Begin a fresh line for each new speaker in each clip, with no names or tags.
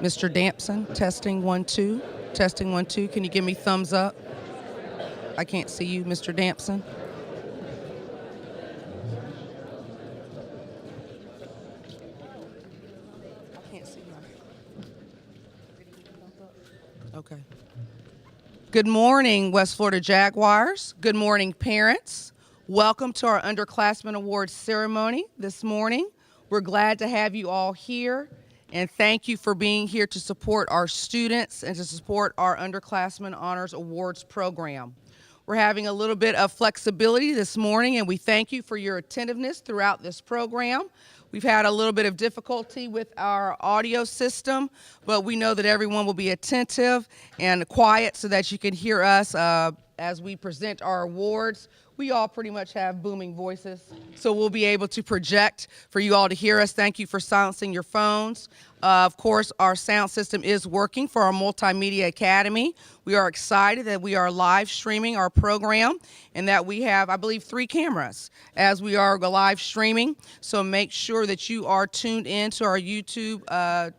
Mr. Dampson, testing 1 2. Testing 1 2. Can you give me thumbs up? I can't see you, Mr. Dampson. I can't see you. Okay. Good morning, West Florida Jaguars. Good morning, parents. Welcome to our Underclassman Awards ceremony this morning. We're glad to have you all here, and thank you for being here to support our students and to support our Underclassman Honors Awards program. We're having a little bit of flexibility this morning, and we thank you for your attentiveness throughout this program. We've had a little bit of difficulty with our audio system, but we know that everyone will be attentive and quiet so that you can hear us as we present our awards. We all pretty much have booming voices, so we'll be able to project for you all to hear us. Thank you for silencing your phones. Of course, our sound system is working for our Multimedia Academy. We are excited that we are live streaming our program and that we have, I believe, 3 cameras as we are live streaming. So make sure that you are tuned in to our YouTube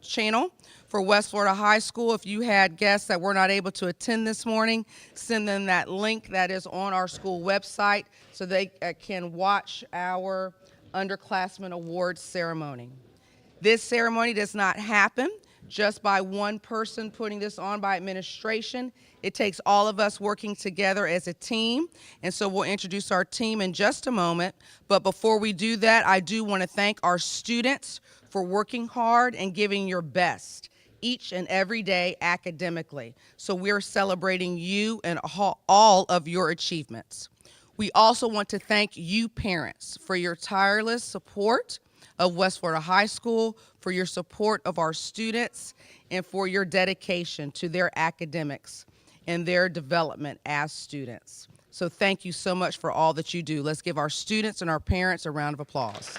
channel for West Florida High School. If you had guests that were not able to attend this morning, send them that link that is on our school website so they can watch our Underclassman Awards ceremony. This ceremony does not happen just by one person putting this on by administration. It takes all of us working together as a team, and so we'll introduce our team in just a moment. But before we do that, I do want to thank our students for working hard and giving your best each and every day academically. So we're celebrating you and all of your achievements. We also want to thank you parents for your tireless support of West Florida High School, for your support of our students, and for your dedication to their academics and their development as students. So thank you so much for all that you do. Let's give our students and our parents a round of applause.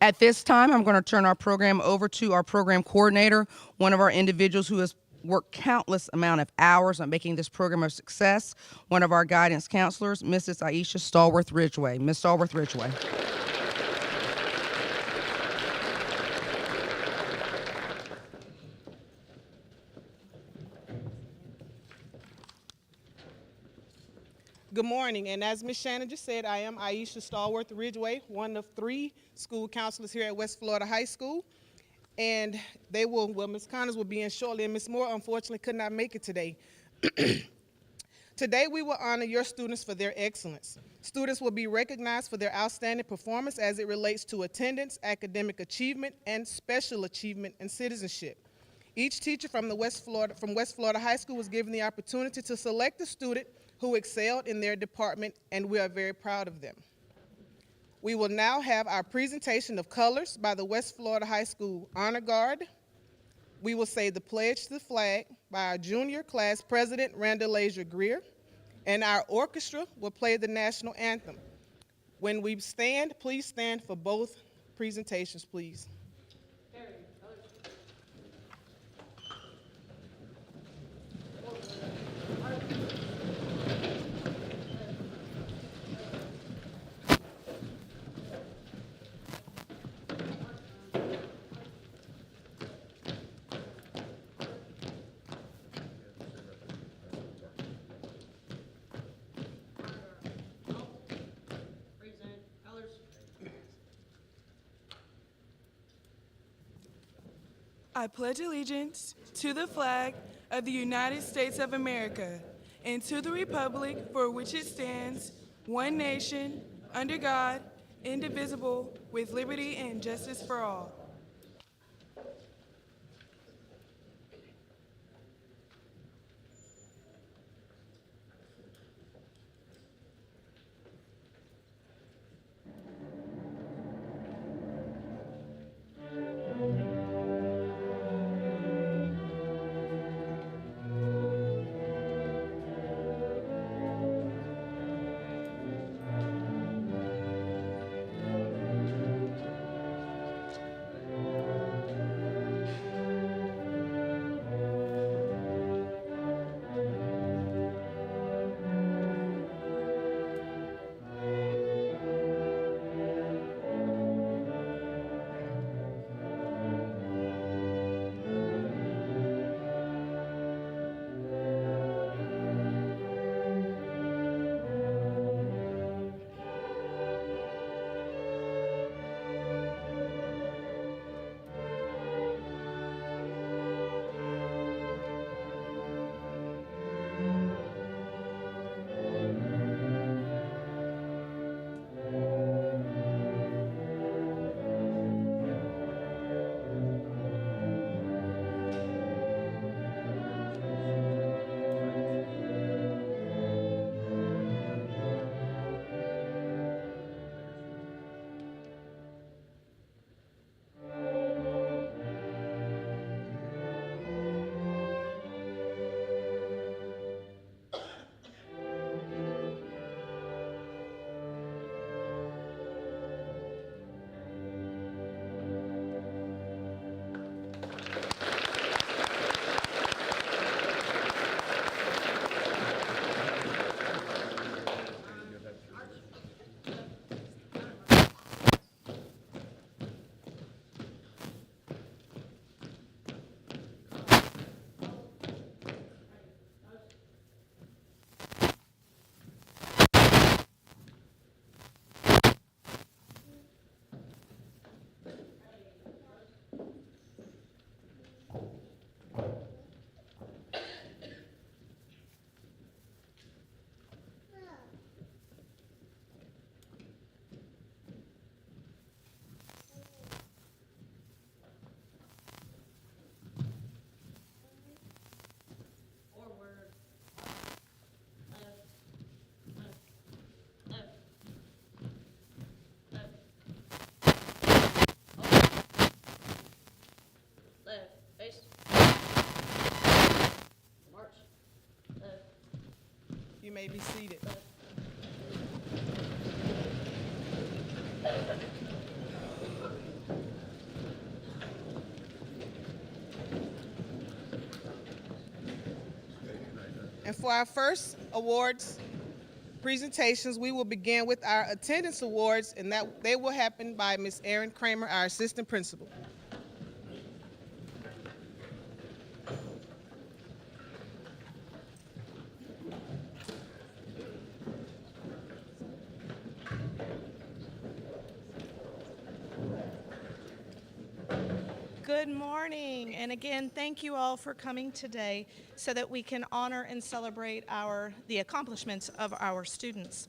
At this time, I'm going to turn our program over to our program coordinator, one of our individuals who has worked countless amount of hours on making this program a success, one of our guidance counselors, Mrs. Aisha Stallworth-Ridgway. Ms. Stallworth-Ridgway.
Good morning, and as Ms. Shannon just said, I am Aisha Stallworth-Ridgway, one of 3 school counselors here at West Florida High School. And Ms. Connors will be in shortly, and Ms. Moore unfortunately could not make it today. Today we will honor your students for their excellence. Students will be recognized for their outstanding performance as it relates to attendance, academic achievement, and special achievement and citizenship. Each teacher from West Florida High School was given the opportunity to select a student who excelled in their department, and we are very proud of them. We will now have our presentation of colors by the West Florida High School Honor Guard. We will say the pledge to the flag by our junior class president, Randall Leisure Greer, and our orchestra will play the national anthem. When we stand, please stand for both presentations, please.
I pledge allegiance to the flag of the United States of America and to the republic for which it stands, one nation, under God, indivisible, with liberty and justice for all.
may be seated. And for our first awards presentations, we will begin with our attendance awards, and that they will happen by Ms. Erin Kramer, our assistant principal.
Good morning, and again, thank you all for coming today so that we can honor and celebrate the accomplishments of our students.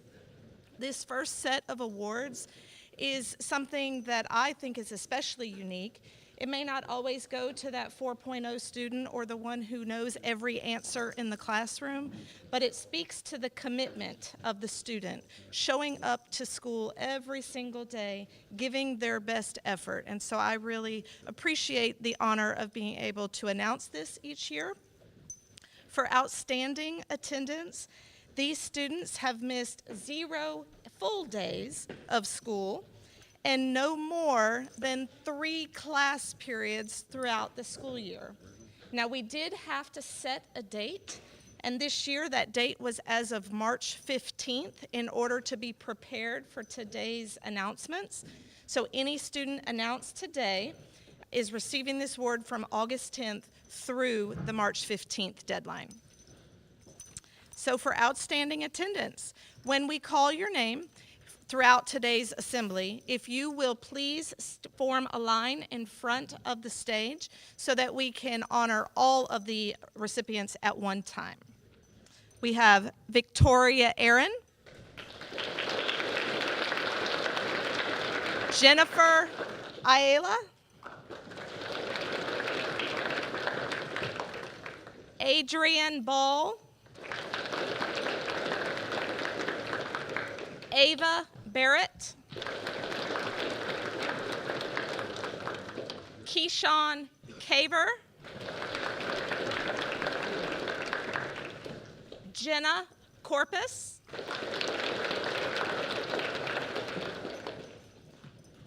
This first set of awards is something that I think is especially unique. It may not always go to that 4.0 student or the one who knows every answer in the classroom, but it speaks to the commitment of the student, showing up to school every single day, giving their best effort. And so I really appreciate the honor of being able to announce this each year. For outstanding attendance, these students have missed 0 full days of school and no more than 3 class periods throughout the school year. Now, we did have to set a date, and this year that date was as of March 15th in order to be prepared for today's announcements. So any student announced today is receiving this award from August 10th through the March 15th deadline. So for outstanding attendance, when we call your name throughout today's assembly, if you will please form a line in front of the stage so that we can honor all of the recipients at one time. We have Victoria Aaron, Jennifer Ayala, Adrienne Ball, Ava Barrett, Keyshawn Caver, Jenna Corpus,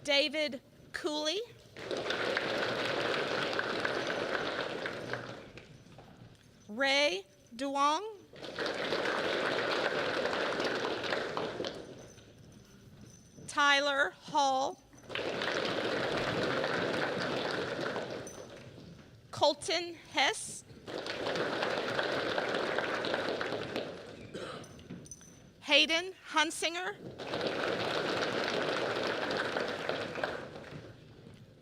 David Cooley, Ray Duong, Tyler Hall, Colton Hess, Hayden Hunsinger,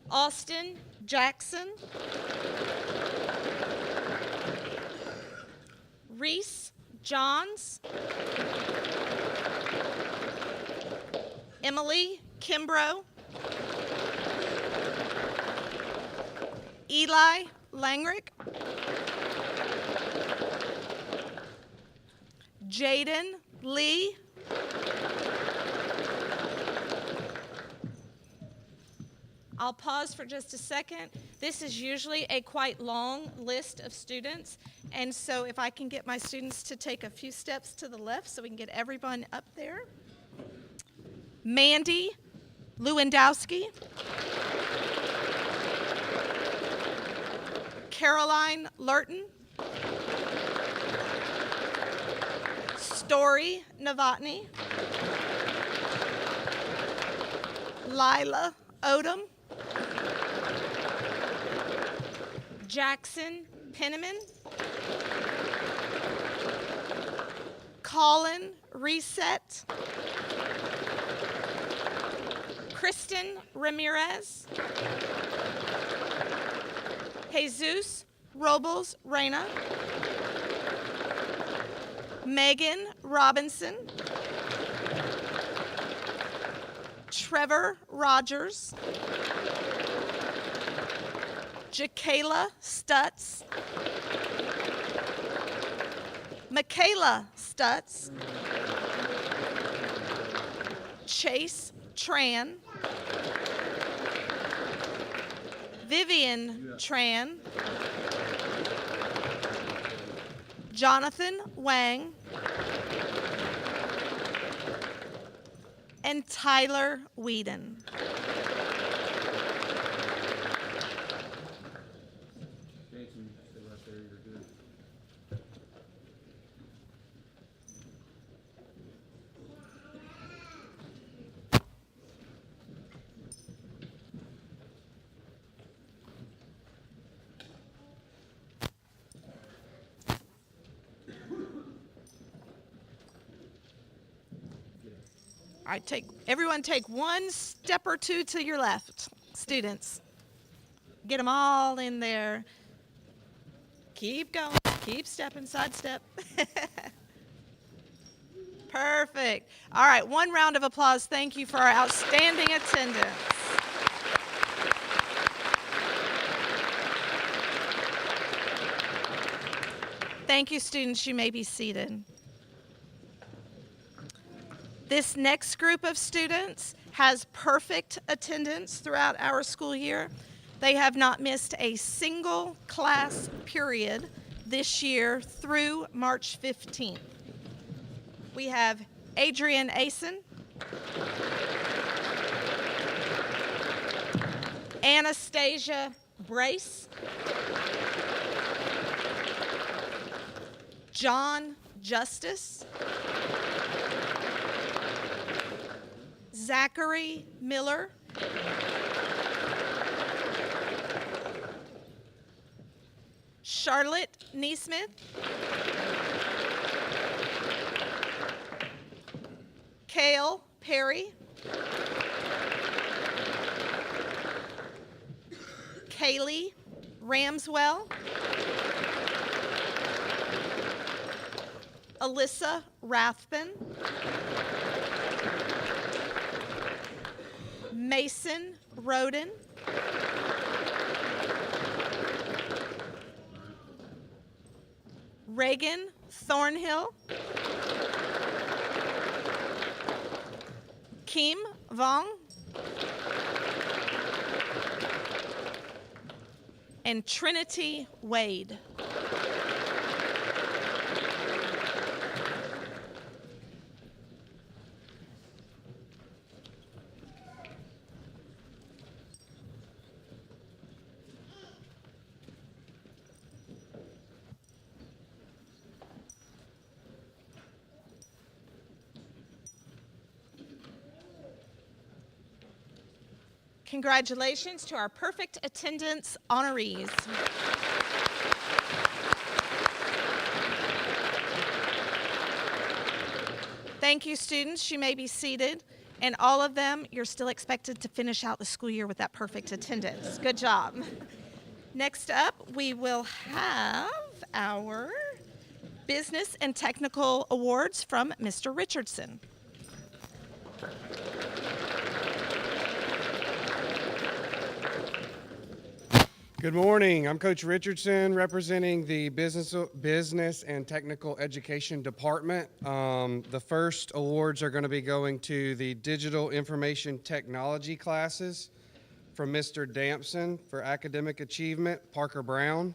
Austin Jackson, Reese Johns, Emily Kimbrough, Eli Langrick, Jaden Lee, I'll pause for just a second. This is usually a quite long list of students, and so if I can get my students to take a few steps to the left so we can get everyone up there. Mandy Lewandowski, Caroline Lurton, Story Novotny, Lila Odom, Jackson Penniman, Colin Reset, Kristen Ramirez, Jesus Robles Reyna, Megan Robinson, Trevor Rogers, Jakayla Stutz, Michaela Stutz, Chase Tran, Vivian Tran, Jonathan Wang, and Tyler Whedon.
Jason, stay right there, you're good.
All right, everyone take one step or two to your left, students. Get them all in there. Keep going, keep stepping, side step. Perfect. All right, one round of applause. Thank you for our outstanding attendance. Thank you, students. You may be seated. This next group of students has perfect attendance throughout our school year. They have not missed a single class period this year through March 15th. We have Adrian Asen, Anastasia Brace, John Justice, Zachary Miller, Charlotte Neesmith, Cale Perry, Kaylee Ramswell, Alyssa Rathbun, Mason Roden, Reagan Thornhill, Kim Vong, and Trinity Wade. Congratulations to our perfect attendance honorees. Thank you, students. You may be seated. And all of them, you're still expected to finish out the school year with that perfect attendance. Good job. Next up, we will have our Business and Technical Awards from Mr. Richardson.
Good morning. I'm Coach Richardson, representing the Business and Technical Education Department. The first awards are going to be going to the Digital Information Technology classes from Mr. Dampson for academic achievement, Parker Brown.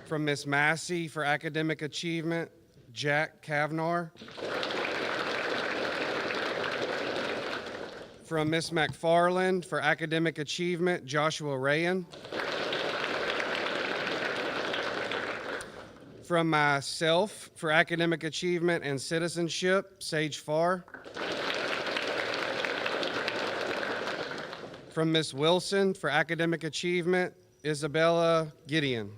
From Ms. Massey for academic achievement, Jack Kavnar. From Ms. McFarland for academic achievement, Joshua Rayan. From myself for academic achievement and citizenship, Sage Farr. From Ms. Wilson for academic achievement, Isabella Gideon.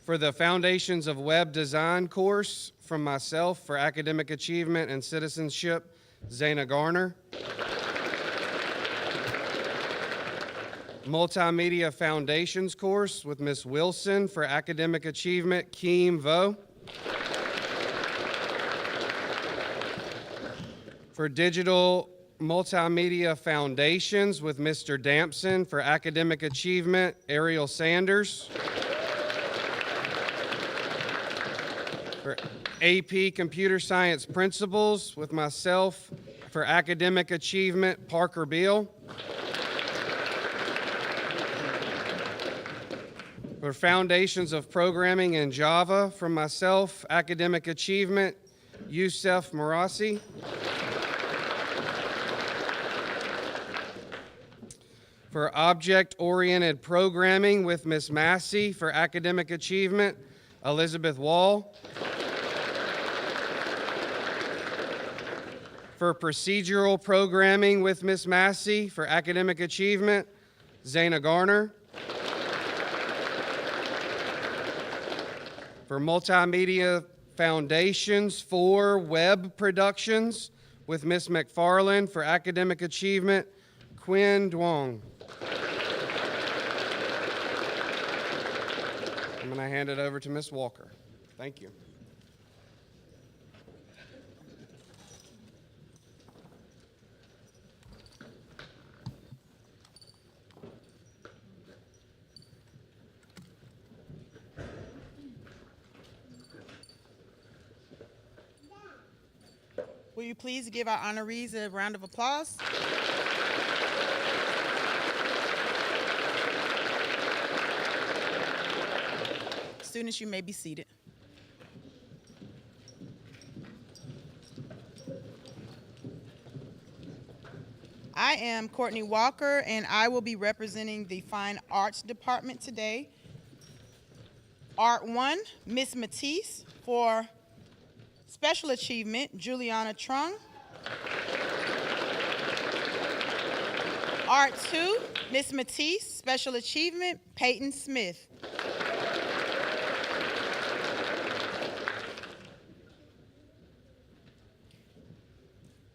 For the Foundations of Web Design course, from myself for academic achievement and citizenship, Zayna Garner. Multimedia Foundations course with Ms. Wilson for academic achievement, Keem Vo. For Digital Multimedia Foundations with Mr. Dampson for academic achievement, Ariel Sanders. For AP Computer Science Principles with myself for academic achievement, Parker Beal. For Foundations of Programming in Java, from myself, Academic Achievement, Youssef Marassi. For Object-Oriented Programming with Ms. Massey, for Academic Achievement, Elizabeth Wall. For Procedural Programming with Ms. Massey, for Academic Achievement, Zaina Garner. For Multimedia Foundations for Web Productions with Ms. McFarland, for Academic Achievement, Quinn Duong. I'm going to hand it over to Ms. Walker. Thank you.
Will you please give our honorees a round of applause? Students, you may be seated. I am Courtney Walker, and I will be representing the Fine Arts Department today. Art 1, Miss Matisse. For Special Achievement, Juliana Trung. Art 2, Miss Matisse. Special Achievement, Peyton Smith.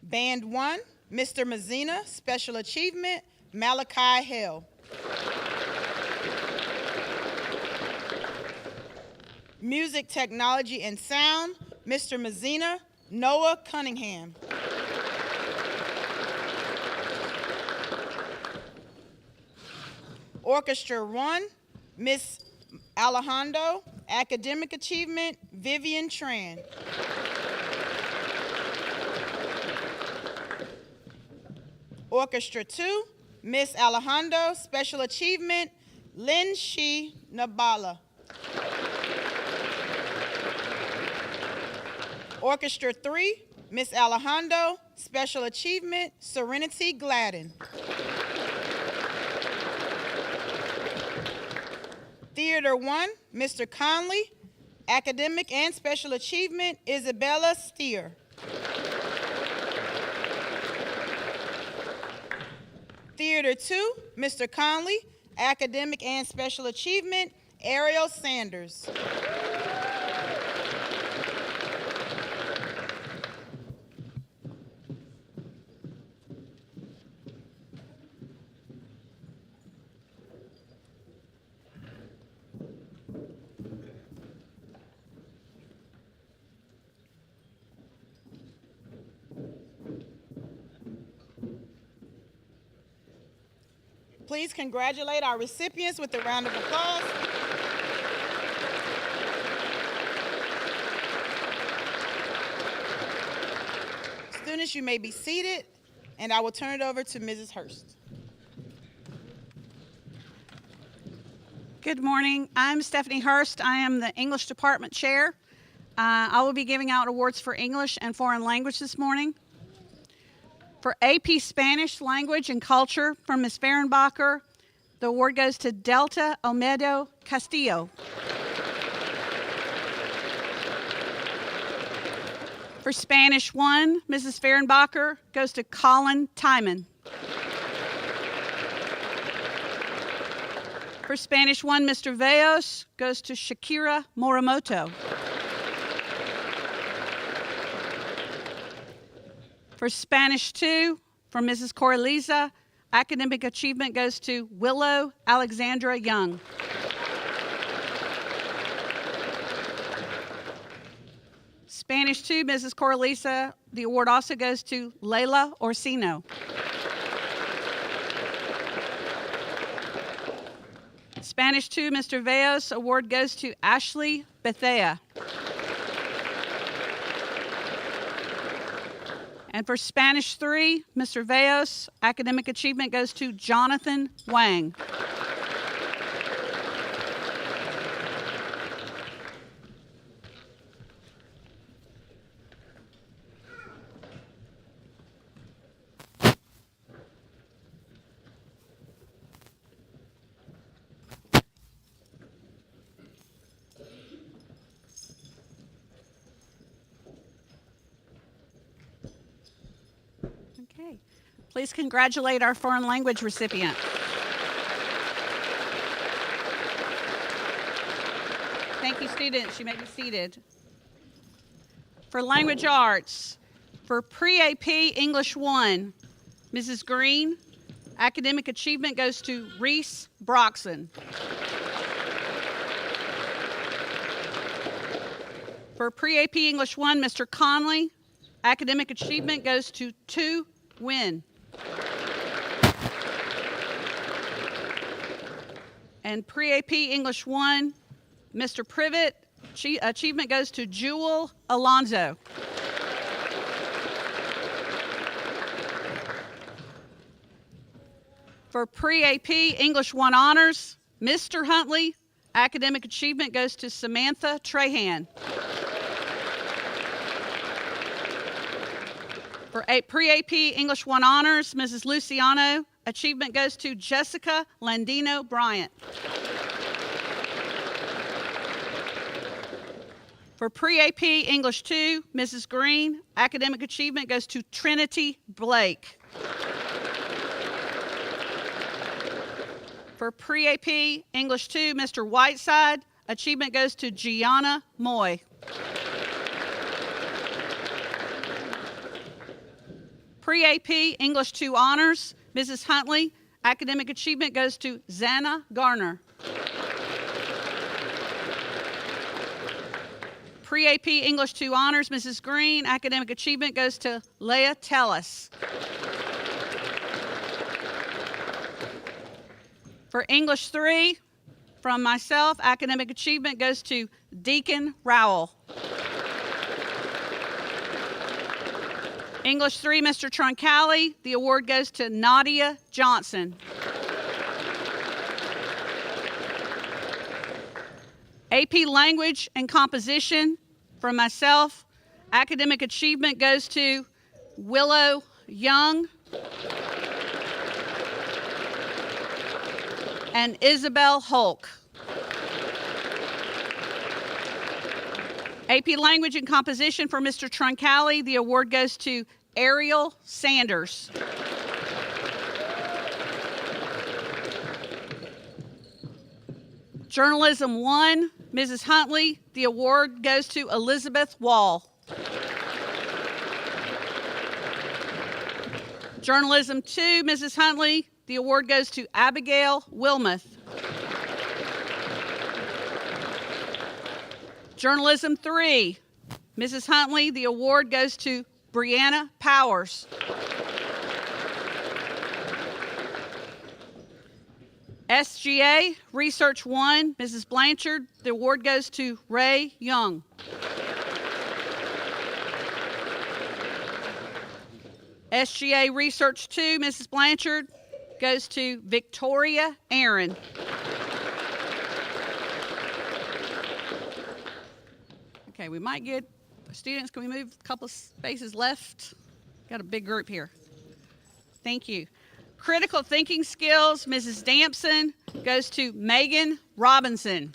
Band 1, Mr. Mazina. Special Achievement, Malachi Hale. Music, Technology, and Sound, Mr. Mazina, Noah Cunningham. Orchestra 1, Miss Alejandro. Academic Achievement, Vivian Tran. Orchestra 2, Miss Alejandro. Special Achievement, Lin Shi Nabala. Orchestra 3, Miss Alejandro. Special Achievement, Serenity Gladden. Theater 1, Mr. Conley. Academic and Special Achievement, Isabella Steer. Theater 2, Mr. Conley. Academic and Special Achievement, Ariel Sanders. Please congratulate our recipients with a round of applause. Students, you may be seated, and I will turn it over to Mrs. Hurst.
Good morning. I'm Stephanie Hurst. I am the English Department Chair. I will be giving out awards for English and Foreign Language this morning. For AP Spanish Language and Culture from Ms. Fehrenbacher, the award goes to Delta Olmedo Castillo. For Spanish 1, Mrs. Fehrenbacher goes to Colin Timon. For Spanish 1, Mr. Veos goes to Shakira Morimoto. For Spanish 2, from Mrs. Coraliza, academic achievement goes to Willow Alexandra Young. Spanish 2, Mrs. Coraliza, the award also goes to Layla Orsino. Spanish 2, Mr. Veos, award goes to Ashley Bethea. And for Spanish 3, Mr. Veos, academic achievement goes to Jonathan Wang. Okay. Please congratulate our foreign language recipient. Thank you, students. You may be seated. For language arts, for pre-AP English 1, Mrs. Green, academic achievement goes to Reese Broxson. For pre-AP English 1, Mr. Conley, academic achievement goes to Tu Nguyen. And pre-AP English 1, Mr. Privet, achievement goes to Jewel Alonzo. For pre-AP English 1 honors, Mr. Huntley, academic achievement goes to Samantha Trahan. For pre-AP English 1 honors, Mrs. Luciano, achievement goes to Jessica Landino Bryant. For pre-AP English 2, Mrs. Green, academic achievement goes to Trinity Blake. For pre-AP English 2, Mr. Whiteside, achievement goes to Gianna Moy. Pre-AP English 2 honors, Mrs. Huntley, academic achievement goes to Zanna Garner. Pre-AP English 2 honors, Mrs. Green, academic achievement goes to Leah Tellis. For English 3, from myself, academic achievement goes to Deacon Rowell. English 3, Mr. Troncalli, the award goes to Nadia Johnson. AP Language and Composition, from myself, academic achievement goes to Willow Young and Isabel Hulk. AP Language and Composition for Mr. Troncalli, the award goes to Ariel Sanders. Journalism 1, Mrs. Huntley, the award goes to Elizabeth Wall. Journalism 2, Mrs. Huntley, the award goes to Abigail Wilmoth. Journalism 3, Mrs. Huntley, the award goes to Brianna Powers. SGA, Research 1, Mrs. Blanchard, the award goes to Ray Young. SGA Research 2, Mrs. Blanchard, goes to Victoria Aaron. Okay, we might get students. Can we move a couple of spaces left? Got a big group here. Thank you. Critical thinking skills, Mrs. Dampson, goes to Megan Robinson.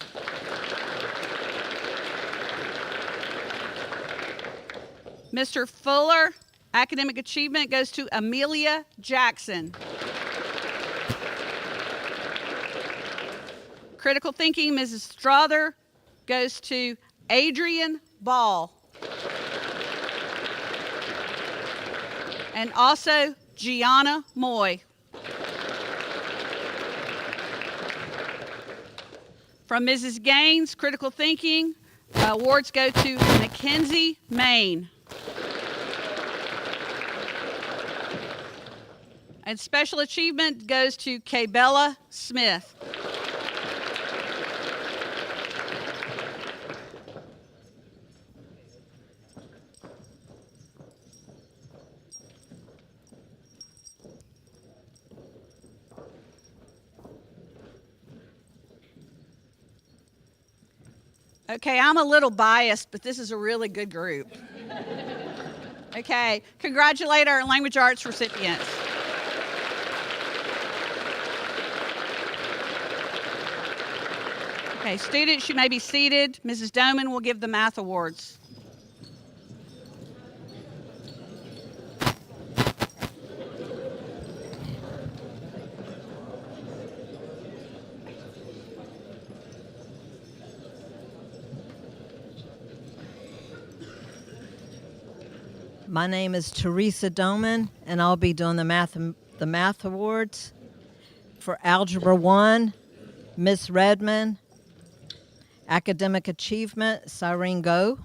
Mr. Fuller, academic achievement goes to Amelia Jackson. Critical thinking, Mrs. Strother, goes to Adrian Ball. And also Gianna Moy. From Mrs. Gaines, critical thinking, awards go to Mackenzie Main. And special achievement goes to Kaybella Smith. Okay, I'm a little biased, but this is a really good group. Okay, congratulate our language arts recipients. Okay, students, you may be seated. Mrs. Doman will give the math awards.
My name is Teresa Doman, and I'll be doing the math awards. For Algebra 1, Miss Redmond. Academic Achievement, Cyrene Go.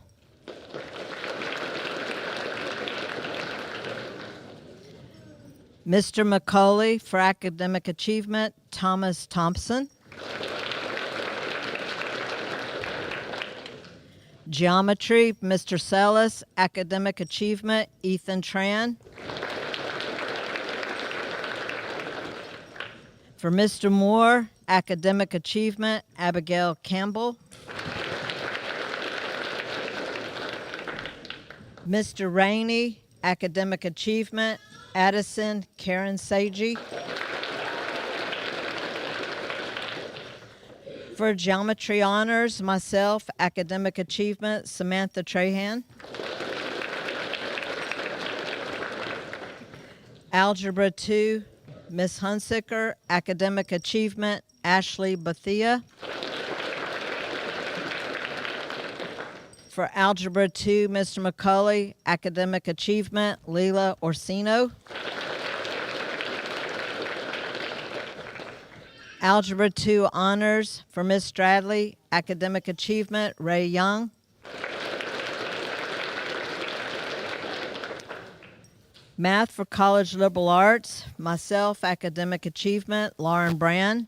Mr. McCauley, for Academic Achievement, Thomas Thompson. Geometry, Mr. Sellis. Academic Achievement, Ethan Tran. For Mr. Moore, Academic Achievement, Abigail Campbell. Mr. Rainey, Academic Achievement, Addison Karen Seiji. For Geometry Honors, myself, Academic Achievement, Samantha Trahan. Algebra 2, Miss Hunsicker. Academic Achievement, Ashley Bethia. For Algebra 2, Mr. McCauley. Academic Achievement, Leila Orsino. Algebra 2 Honors for Miss Stradley. Academic Achievement, Ray Young. Math for College Liberal Arts, myself, Academic Achievement, Lauren Brand.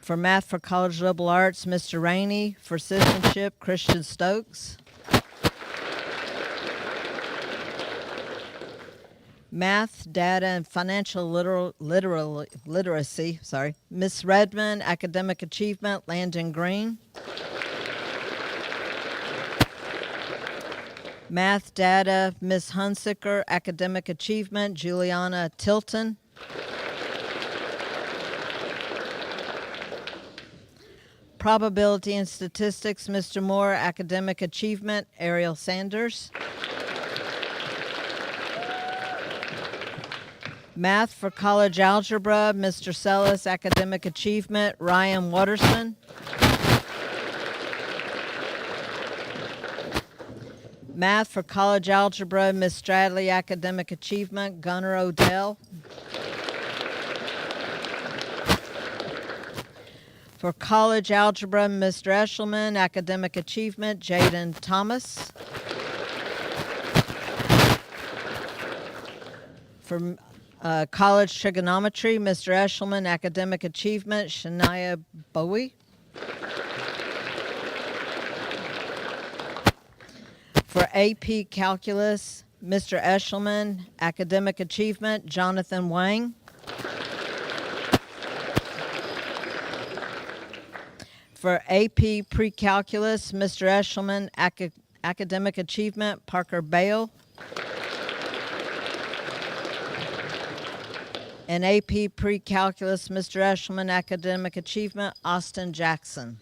For Math for College Liberal Arts, Mr. Rainey. For Citizenship, Christian Stokes. Math, Data, and Financial Literacy, Miss Redmond. Academic Achievement, Landon Green. Math, Data, Miss Hunsicker. Academic Achievement, Juliana Tilton. Probability and Statistics, Mr. Moore. Academic Achievement, Ariel Sanders. Math for College Algebra, Mr. Sellis. Academic Achievement, Ryan Watterson. Math for College Algebra, Miss Stradley. Academic Achievement, Gunnar Odell. For College Algebra, Mr. Eshelman. Academic Achievement, Jaden Thomas. For College Trigonometry, Mr. Eshelman. Academic Achievement, Shania Bowie. For AP Calculus, Mr. Eshelman. Academic Achievement, Jonathan Wang. For AP Pre-Calculus, Mr. Eshelman. Academic Achievement, Parker Bale. And AP Pre-Calculus, Mr. Eshelman. Academic Achievement, Austin Jackson.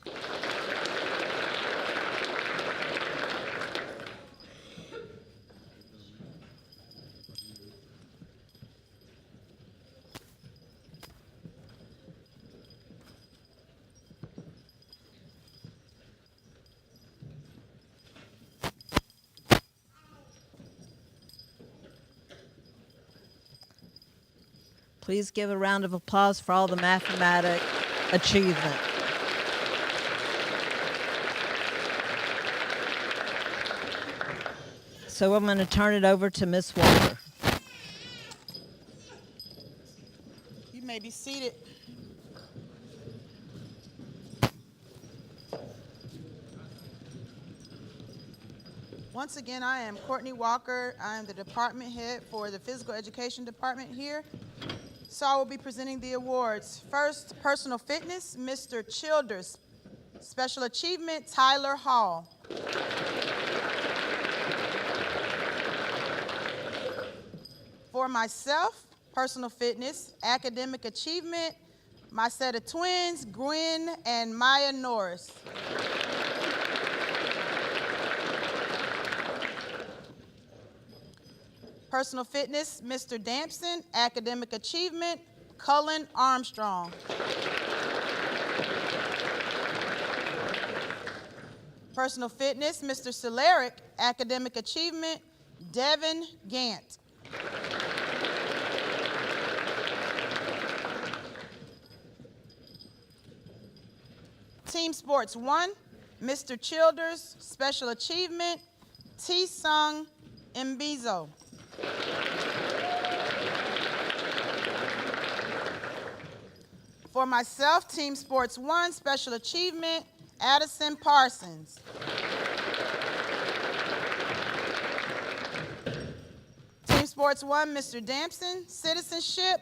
Please give a round of applause for all the mathematic achievement. So I'm going to turn it over to Ms. Walker.
You may be seated. Once again, I am Courtney Walker. I am the department head for the physical education department here. So I will be presenting the awards. First, personal fitness, Mr. Childers. Special achievement, Tyler Hall. For myself, personal fitness, academic achievement, my set of twins, Gwen and Maya Norris. Personal fitness, Mr. Dampson. Academic achievement, Cullen Armstrong. Personal Fitness, Mr. Soleric. Academic Achievement, Devin Gant. Team Sports 1, Mr. Childers. Special Achievement, T-Sung Mbizo. For myself, Team Sports 1, Special Achievement, Addison Parsons. Team Sports 1, Mr. Dampson. Citizenship,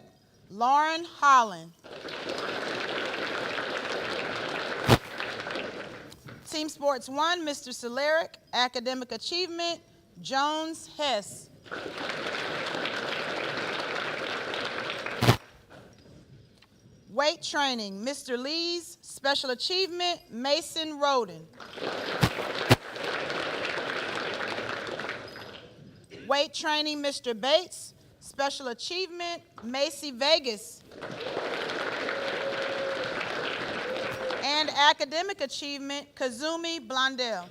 Lauren Holland. Team Sports 1, Mr. Soleric. Academic Achievement, Jones Hess. Weight Training, Mr. Lee's. Special Achievement, Mason Roden. Weight Training, Mr. Bates. Special Achievement, Macy Vegas. And Academic Achievement, Kazumi Blondell.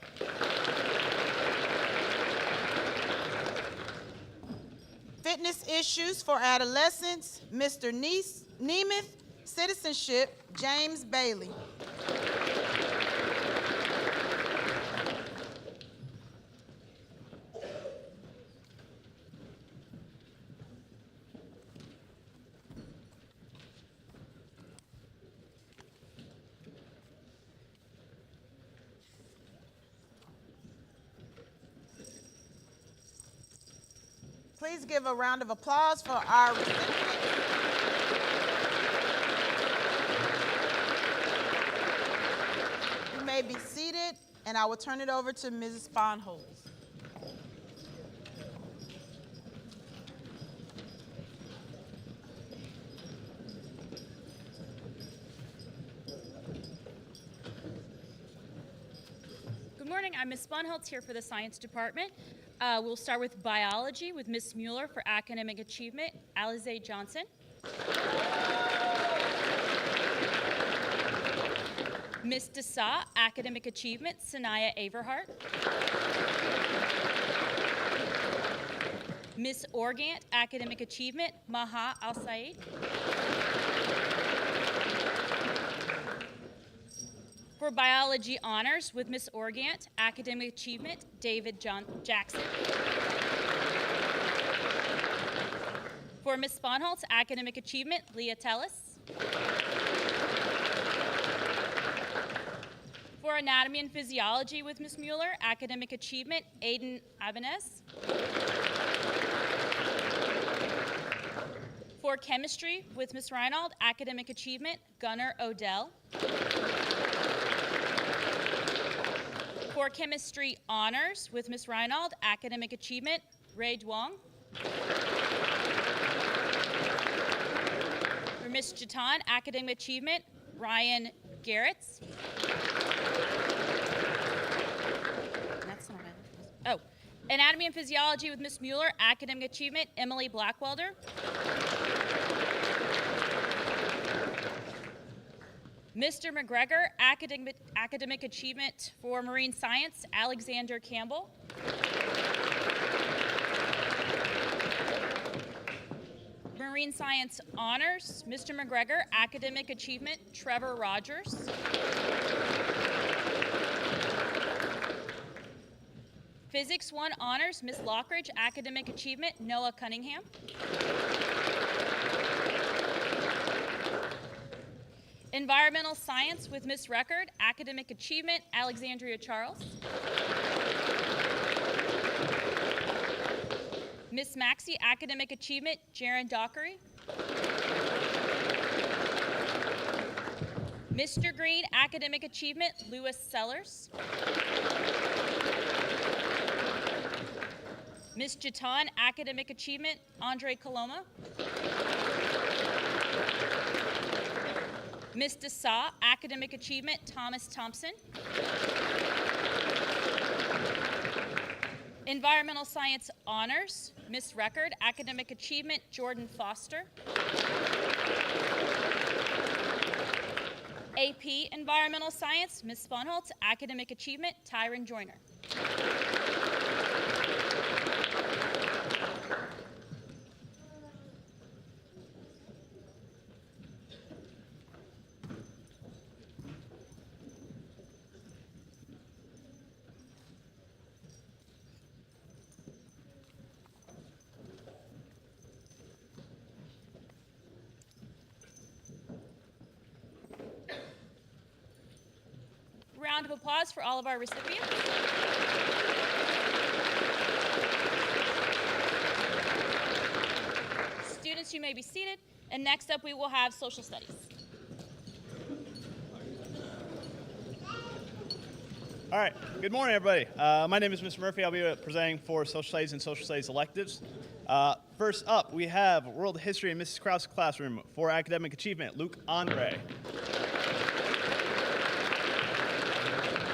Fitness Issues for Adolescents, Mr. Nemeth. Citizenship, James Bailey. Please give a round of applause for our recipients. You may be seated, and I will turn it over to Mrs. Sponholz.
Good morning, I'm Ms. Sponholz here for the Science Department. We'll start with Biology with Ms. Mueller for Academic Achievement, Alize Johnson. Ms. Desa, Academic Achievement, Sanaya Averhart. Ms. Organt, Academic Achievement, Maha Al-Said. For Biology Honors with Ms. Organt, Academic Achievement, David Jackson. For Ms. Sponholz, Academic Achievement, Leah Tellis. For Anatomy and Physiology with Ms. Mueller, Academic Achievement, Aiden Ibanez. For Chemistry with Ms. Reinald, Academic Achievement, Gunnar Odell. For Chemistry Honors with Ms. Reinald, Academic Achievement, Ray Duong. For Ms. Jatan, Academic Achievement, Ryan Garretts. That's not it. Oh, Anatomy and Physiology with Ms. Mueller, Academic Achievement, Emily Blackwelder. Mr. McGregor, Academic Achievement for Marine Science, Alexander Campbell. Marine Science Honors, Mr. McGregor, Academic Achievement, Trevor Rogers. Physics 1 Honors, Ms. Lockridge, Academic Achievement, Noah Cunningham. Environmental Science with Ms. Record, Academic Achievement, Alexandria Charles. Ms. Maxey, Academic Achievement, Jaron Dockery. Mr. Green, Academic Achievement, Lewis Sellers. Ms. Jatan, Academic Achievement, Andre Coloma. Ms. Desa, Academic Achievement, Thomas Thompson. Environmental Science Honors, Ms. Record, Academic Achievement, Jordan Foster. AP Environmental Science, Ms. Sponholtz. Academic Achievement, Tyron Joyner. Round of applause for all of our recipients. Students, you may be seated. And next up, we will have social studies.
All right, good morning, everybody. My name is Mr. Murphy. I'll be presenting for social studies and social studies electives. First up, we have World History in Mrs. Krause's classroom for academic achievement, Luke Andre.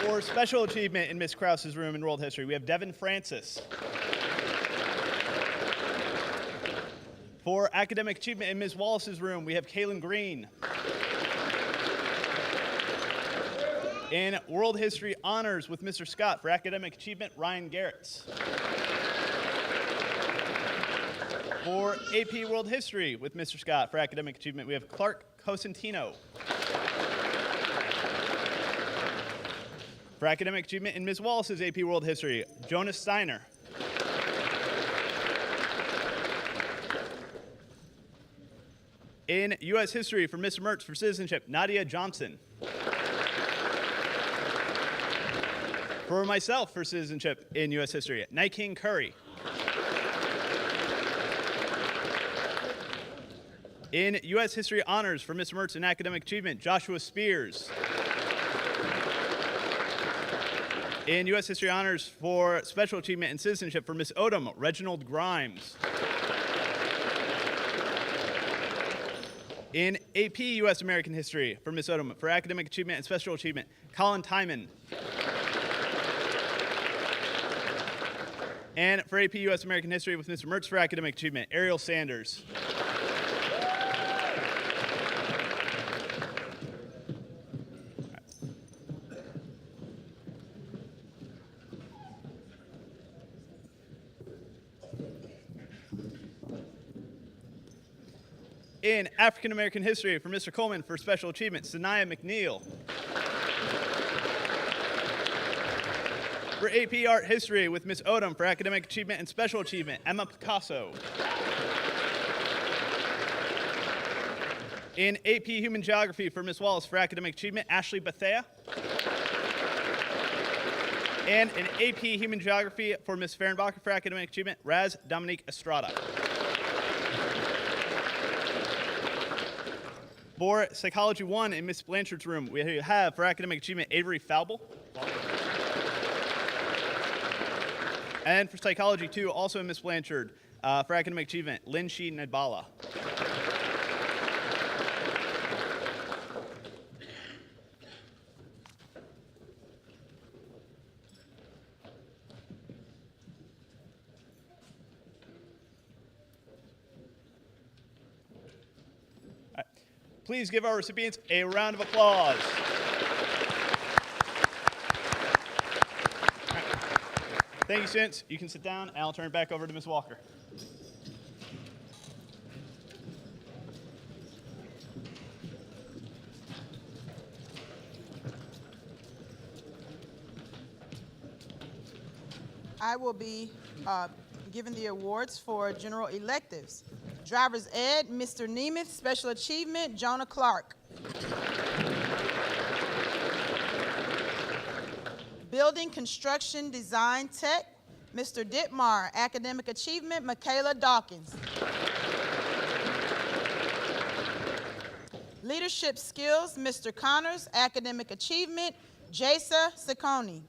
For special achievement in Ms. Krause's room in World History, we have Devin Francis. For academic achievement in Ms. Wallace's room, we have Kaylin Green. In World History Honors with Mr. Scott for academic achievement, Ryan Garretts. For AP World History with Mr. Scott for academic achievement, we have Clark Cosentino. For academic achievement in Ms. Wallace's AP World History, Jonas Steiner. In U.S. History for Mr. Mertz for citizenship, Nadia Johnson. For myself for citizenship in U.S. History, Night King Curry. In U.S. History Honors for Mr. Mertz in academic achievement, Joshua Spears. In U.S. History Honors for special achievement and citizenship for Ms. Odom, Reginald Grimes. In AP U.S. American History for Ms. Odom for academic achievement and special achievement, Colin Timon. And for AP U.S. American History with Mr. Mertz for academic achievement, Ariel Sanders. In African American History for Mr. Coleman for special achievement, Sanaya McNeil. For AP Art History with Ms. Odom for academic achievement and special achievement, Emma Picasso. In AP Human Geography for Ms. Wallace for academic achievement, Ashley Bethea. And in AP Human Geography for Ms. Fehrenbacher for academic achievement, Raz Dominique Estrada. For Psychology 1 in Ms. Blanchard's room, we have for academic achievement, Avery Falble. And for Psychology 2, also in Ms. Blanchard, for academic achievement, Lin Shi Nadbala. Please give our recipients a round of applause. Thank you, students. You can sit down, and I'll turn it back over to Ms. Walker.
I will be giving the awards for general electives. Driver's Ed, Mr. Nemeth. Special Achievement, Jonah Clark. Building Construction Design Tech, Mr. Ditmar. Academic Achievement, Michaela Dawkins. Leadership Skills, Mr. Connors. Academic Achievement, Jasa Sacconi.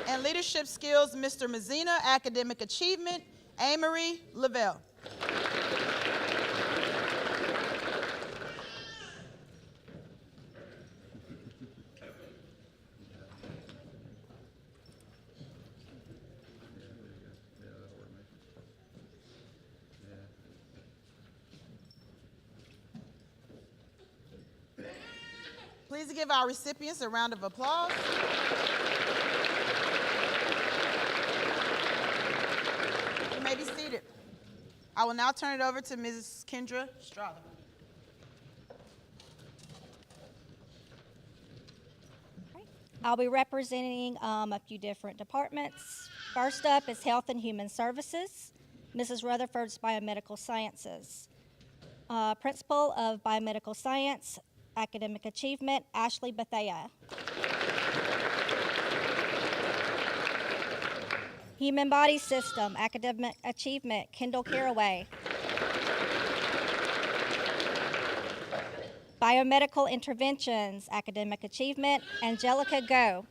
And Leadership Skills, Mr. Mazzina. Academic Achievement, Amory Lavelle. Please give our recipients a round of applause. You may be seated. I will now turn it over to Mrs. Kendra Strother.
I'll be representing a few different departments. First up is Health and Human Services, Mrs. Rutherford's Biomedical Sciences. Principal of Biomedical Science, Academic Achievement, Ashley Bethea. Human Body System, Academic Achievement, Kendall Caraway. Biomedical Interventions, Academic Achievement, Angelica Go.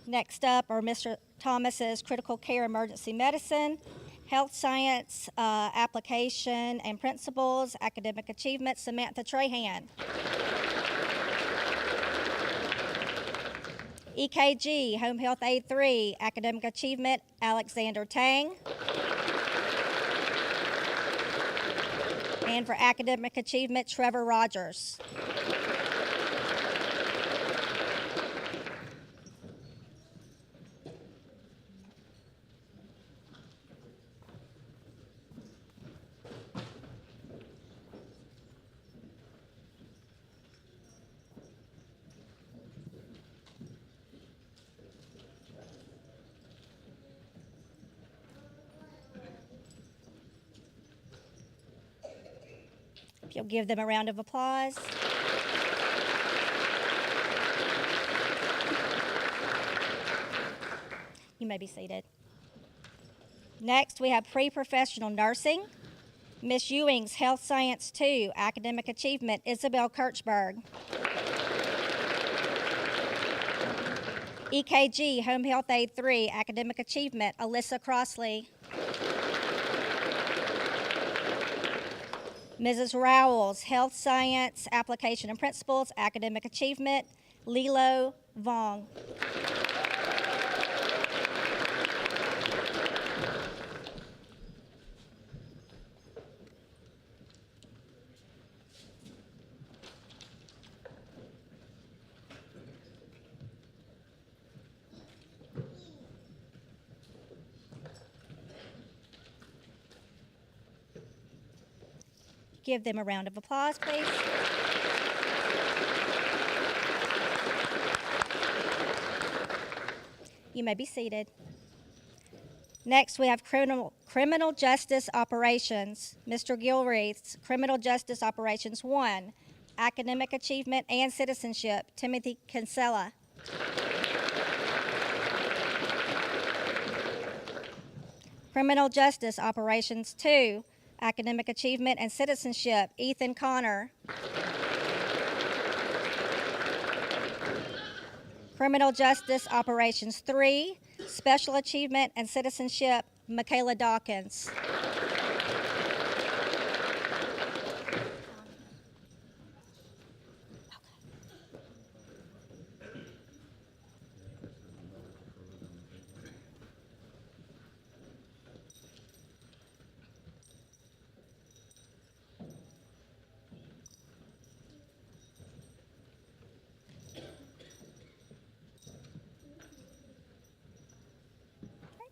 Next up are Mr. Thomas's Critical Care Emergency Medicine, Health Science Application and Principles, Academic Achievement, Samantha Trahan. EKG, Home Health Aid 3, Academic Achievement, Alexander Tang. And for Academic Achievement, Trevor Rogers. If you'll give them a round of applause. You may be seated. Next, we have Pre-Professional Nursing. Miss Ewing's Health Science 2, Academic Achievement, Isabel Kirchberg. EKG, Home Health Aid 3, Academic Achievement, Alyssa Crossley. Mrs. Rowell's Health Science Application and Principles, Academic Achievement, Lilo Vong. Give them a round of applause, please. You may be seated. Next, we have Criminal Justice Operations. Mr. Gilreath's Criminal Justice Operations 1, Academic Achievement and Citizenship, Timothy Kinsella. Criminal Justice Operations 2, Academic Achievement and Citizenship, Ethan Connor. Criminal Justice Operations 3, Special Achievement and Citizenship, Michaela Dawkins.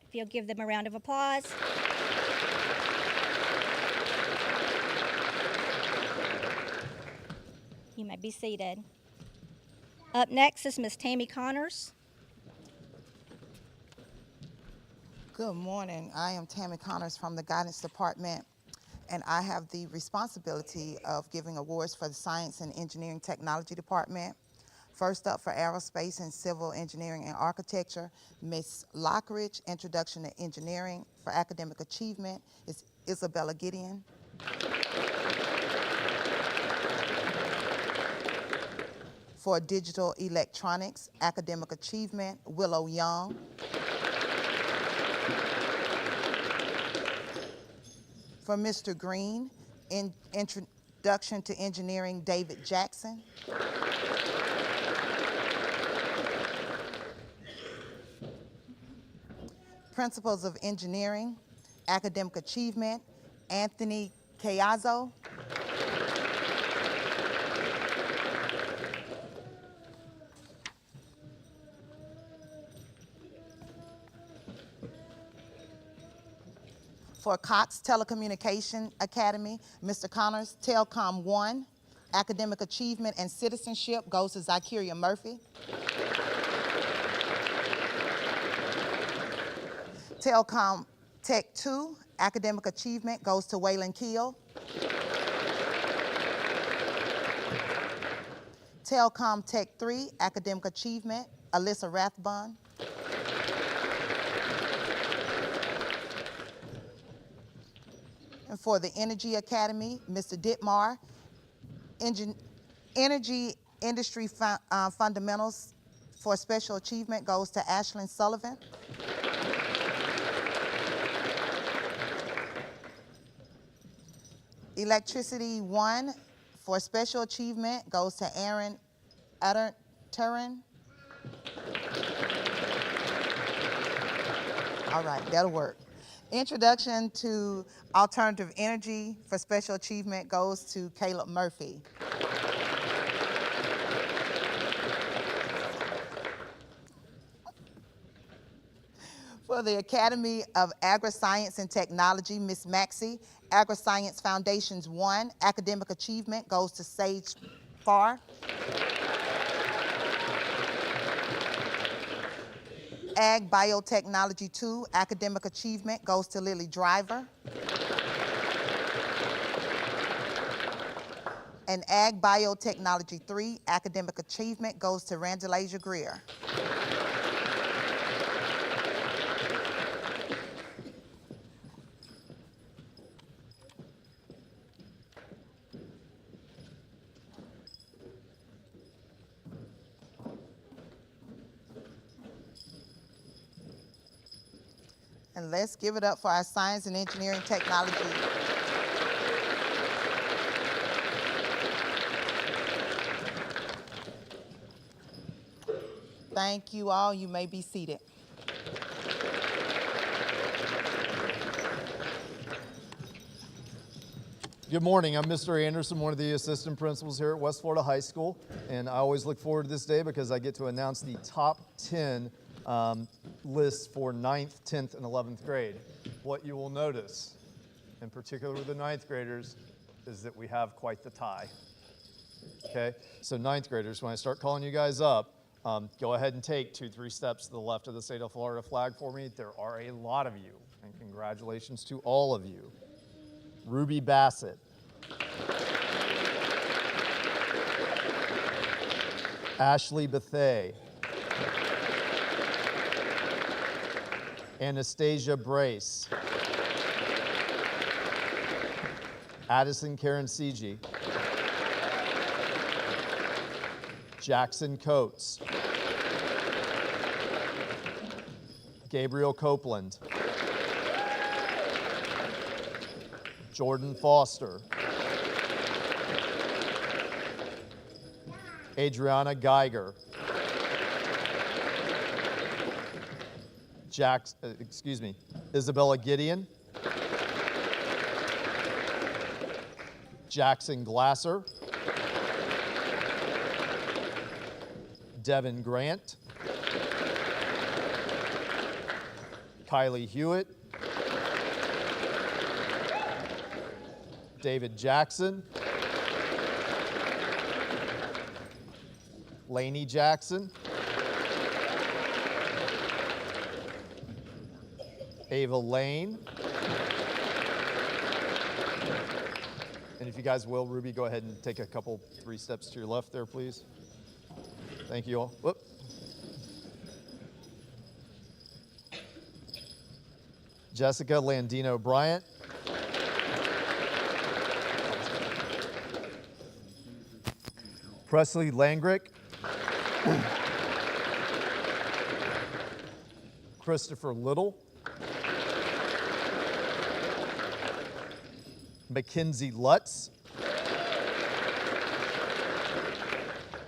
If you'll give them a round of applause. You may be seated. Up next is Miss Tammy Connors.
Good morning. I am Tammy Connors from the Guidance Department, and I have the responsibility of giving awards for the Science and Engineering Technology Department. First up, for Aerospace and Civil Engineering and Architecture, Ms. Lockridge, Introduction to Engineering. For Academic Achievement is Isabella Gideon. For Digital Electronics, Academic Achievement, Willow Young. For Mr. Green, Introduction to Engineering, David Jackson. Principles of Engineering, Academic Achievement, Anthony Caiazzo. For Cox Telecommunication Academy, Mr. Connors, Telcom 1, Academic Achievement and Citizenship goes to Zykeria Murphy. Telcom Tech 2, Academic Achievement goes to Waylon Keel. Telcom Tech 3, Academic Achievement, Alyssa Rathbun. And for the Energy Academy, Mr. Ditmar, Energy Industry Fundamentals for Special Achievement goes to Ashlyn Sullivan. Electricity 1 for Special Achievement goes to Aaron Turin. All right, that'll work. Introduction to Alternative Energy for Special Achievement goes to Caleb Murphy. For the Academy of Agri-Science and Technology, Ms. Maxey, Agri-Science Foundations 1, Academic Achievement goes to Sage Farr. Ag Biotechnology 2, Academic Achievement goes to Lily Driver. And Ag Biotechnology 3, Academic Achievement goes to Randalasia Greer. And let's give it up for our science and engineering technology. Thank you all. You may be seated.
Good morning. I'm Mr. Anderson, one of the assistant principals here at West Florida High School, and I always look forward to this day because I get to announce the top 10 lists for 9th, 10th, and 11th grade. What you will notice, in particular with the 9th graders, is that we have quite the tie. Okay, so 9th graders, when I start calling you guys up, go ahead and take 2-3 steps to the left of the state of Florida flag for me. There are a lot of you, and congratulations to all of you. Ruby Bassett. Ashley Bethay. Anastasia Brace. Addison Karen Sigi. Jackson Coates. Gabriel Copeland. Jordan Foster. Adriana Geiger. Isabella Gideon. Jackson Glasser. Devin Grant. Kylie Hewitt. David Jackson. Lainey Jackson. Ava Lane. And if you guys will, Ruby, go ahead and take a couple, 3 steps to your left there, please. Thank you all. Whoop. Jessica Landino Bryant. Presley Langrick. Christopher Little. Mackenzie Lutz.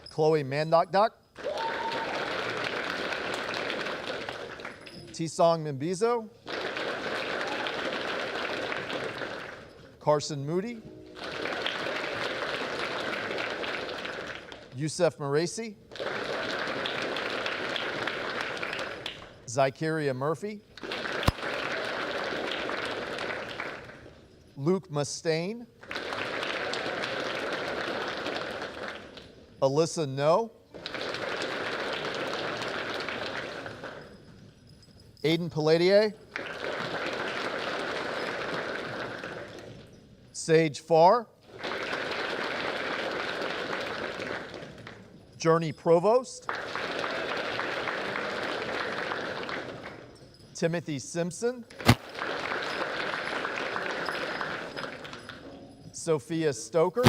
Chloe Mandokdok. Tisong Mimbizo. Carson Moody. Youssef Maresi. Zykeria Murphy. Luke Mustaine, Alyssa No, Aiden Palladier, Sage Farr, Journey Provost, Timothy Simpson, Sophia Stoker,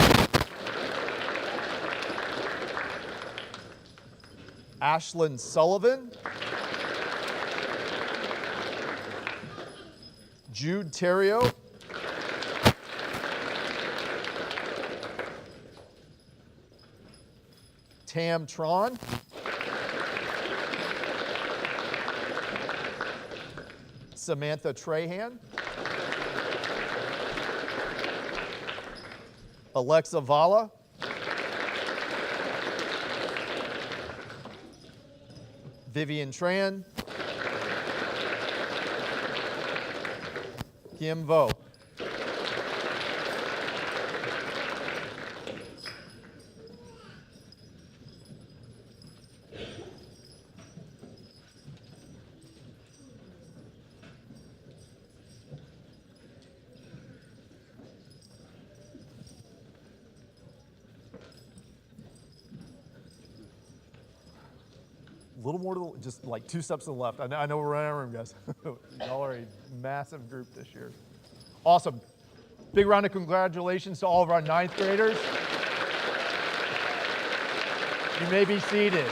Ashlyn Sullivan, Jude Terrio, Tam Tron, Samantha Trahan, Alexa Vala, Vivian Tran, Kim Vo. A little more to just like 2 steps to the left. I know we're running out of room, guys. Y'all are a massive group this year. Awesome. Big round of congratulations to all of our 9th graders. You may be seated.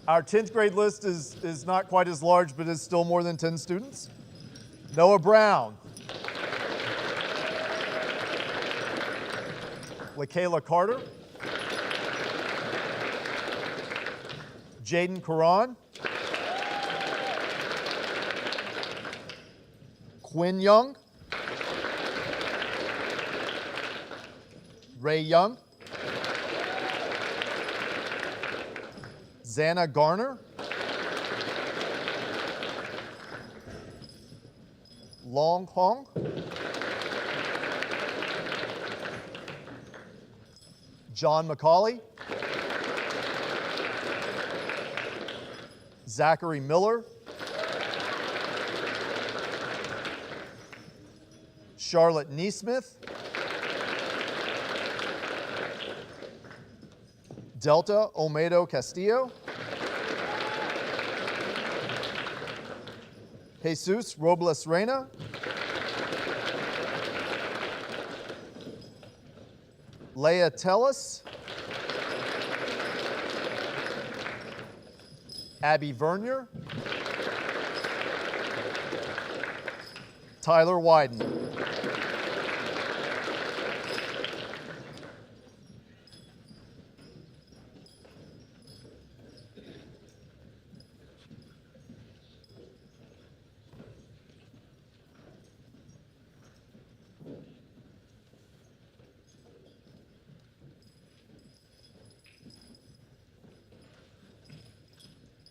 Our 10th grade list is not quite as large, but is still more than 10 students. Noah Brown. LaKayla Carter, Jaden Karan, Quinn Young, Ray Young, Xana Garner, Long Hong, John McCauley, Zachary Miller, Charlotte Neesmith, Delta Olmedo Castillo, Jesus Robles Reyna, Leah Tellis, Abby Vernier, Tyler Wyden.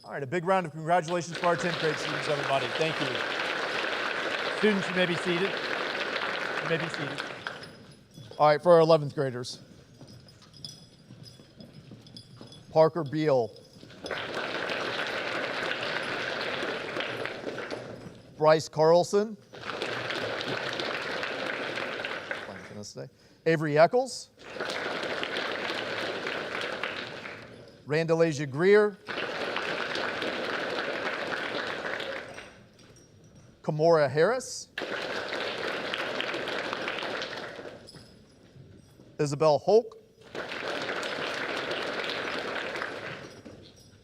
All right, a big round of congratulations for our 10th grade students, everybody. Thank you. Students, you may be seated. You may be seated. All right, for our 11th graders. Parker Beal. Bryce Carlson. Avery Eccles. Randalasia Greer. Kamora Harris, Isabel Holk,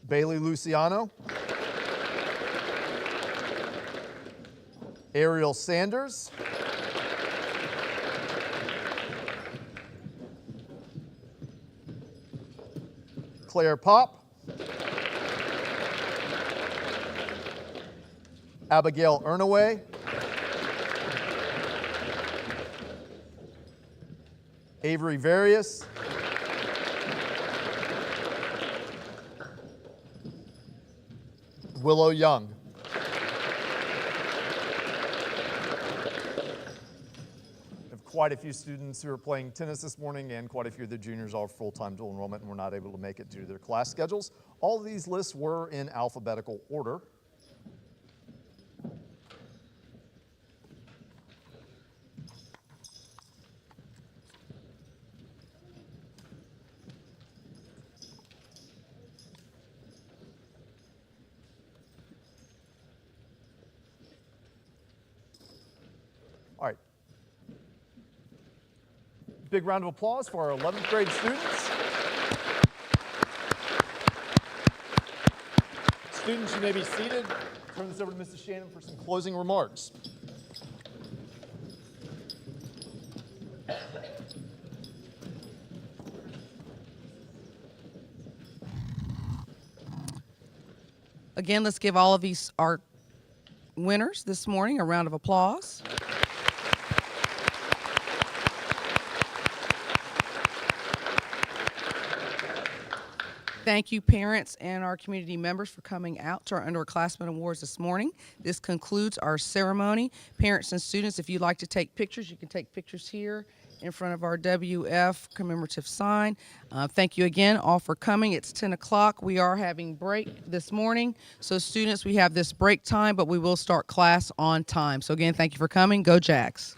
Bailey Luciano, Ariel Sanders, Claire Pop, Abigail Ernaway, Avery Various, Willow Young. We have quite a few students who are playing tennis this morning, and quite a few of the juniors are full-time dual enrollment and were not able to make it due to their class schedules. All of these lists were in alphabetical order. All right. Big round of applause for our 11th grade students. Students, you may be seated. Turn this over to Mrs. Shannon for some closing remarks.
Again, let's give all of these our winners this morning a round of applause. Thank you, parents and our community members, for coming out to our Underclassman Awards this morning. This concludes our ceremony. Parents and students, if you'd like to take pictures, you can take pictures here in front of our WF commemorative sign. Thank you again all for coming. It's 10 o'clock. We are having break this morning. So students, we have this break time, but we will start class on time. So again, thank you for coming. Go Jags.